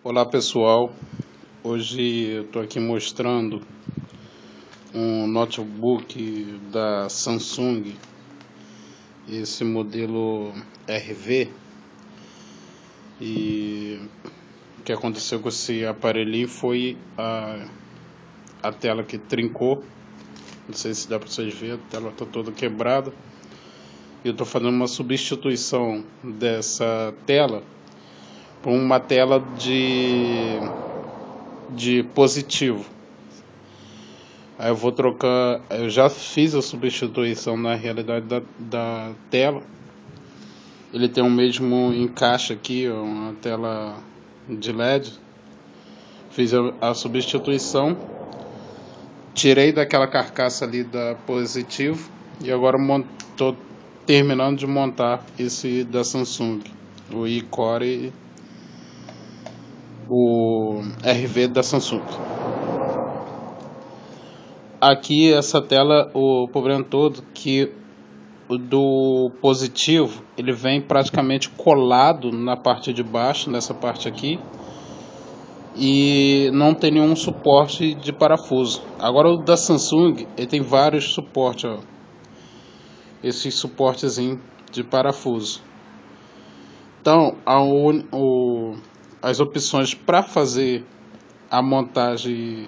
Olá pessoal, hoje eu estou aqui mostrando um notebook da Samsung, esse modelo RV, e o que aconteceu com esse aparelhinho foi a tela que trincou, não sei se dá para vocês verem, a tela está toda quebrada, e eu estou fazendo uma substituição dessa tela por uma tela de positivo. Aí eu vou trocar, eu já fiz a substituição na realidade da tela. Ele tem o mesmo encaixe aqui, ó, uma tela de LED. Fiz a substituição, tirei daquela carcaça ali da positivo e agora estou terminando de montar esse da Samsung, o iCore, o RV da Samsung. Aqui essa tela, o problema todo que o do positivo ele vem praticamente colado na parte de baixo, nessa parte aqui, e não tem nenhum suporte de parafuso. Agora o da Samsung ele tem vários suportes, ó, esses suportezinho de parafuso. Então as opções para fazer a montagem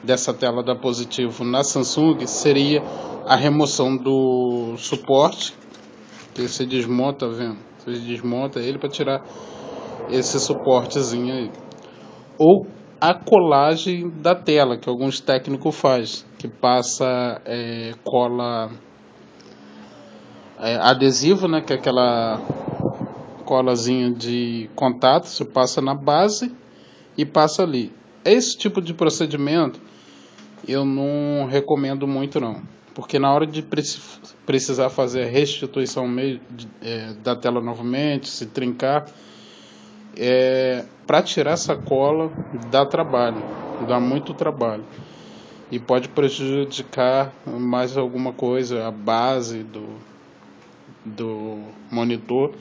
dessa tela da positivo na Samsung seria a remoção do suporte, que você desmonta, tá vendo? Você desmonta ele para tirar esse suportezinho aí, ou a colagem da tela, que alguns técnicos faz, que passa cola adesivo, né, que é aquela colazinha de contato, você passa na base e passa ali. Esse tipo de procedimento eu não recomendo muito não, porque na hora de precisar fazer a restituição da tela novamente, se trincar, para tirar essa cola dá trabalho, dá muito trabalho e pode prejudicar mais alguma coisa, a base do monitor.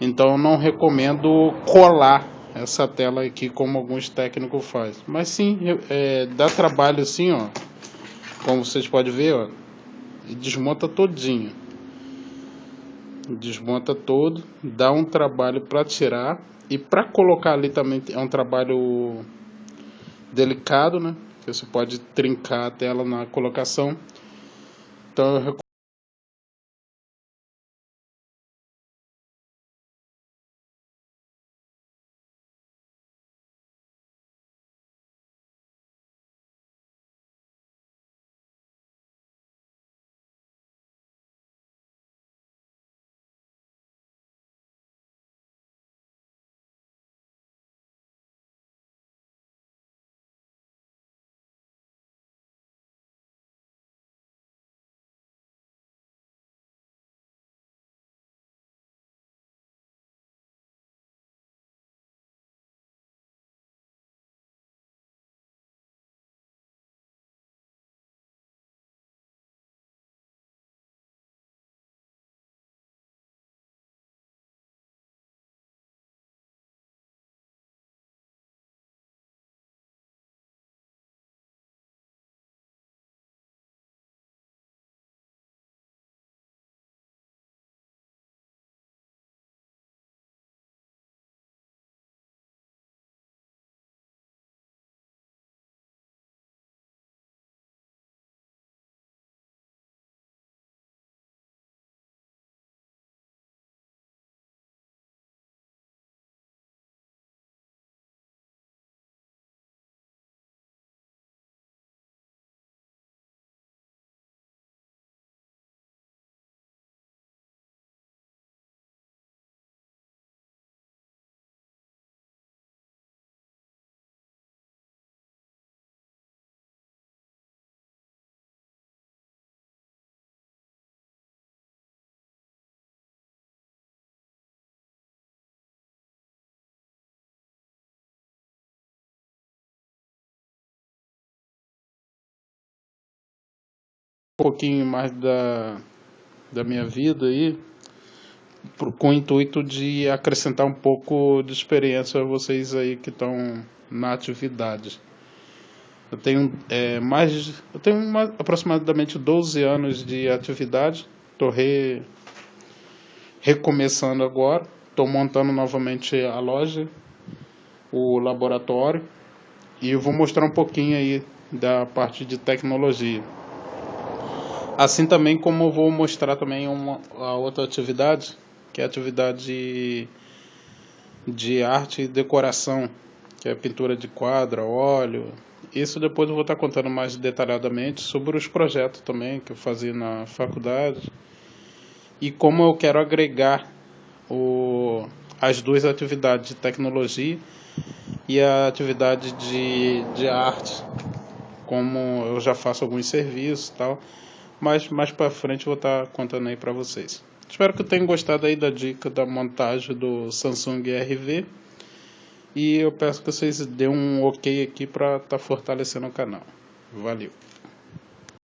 Então eu não recomendo colar essa tela aqui como alguns técnicos fazem, mas sim, dá trabalho sim, ó. Como vocês podem ver, ó, e desmonta todinho. Desmonta todo, dá um trabalho para tirar e para colocar ali também é um trabalho delicado, né? Você pode trincar a tela na colocação. Então eu recomendo um pouquinho mais da minha vida aí. com o intuito de acrescentar um pouco de experiência a vocês aí que estão na atividade. Eu tenho aproximadamente 12 anos de atividade. Estou recomeçando agora. Estou montando novamente a loja, o laboratório, e eu vou mostrar um pouquinho aí da parte de tecnologia. Assim também como eu vou mostrar também a outra atividade, que é a atividade de arte e decoração, que é pintura de quadro, óleo. Isso depois eu vou estar contando mais detalhadamente sobre os projetos também que eu fazia na faculdade e como eu quero agregar as duas atividades de tecnologia e a atividade de arte, como eu já faço alguns serviços e tal, mas mais para frente eu vou estar contando aí para vocês. Espero que tenham gostado aí da dica da montagem do Samsung RV. E eu peço que vocês dêem um ok aqui para estar fortalecendo o canal. Valeu!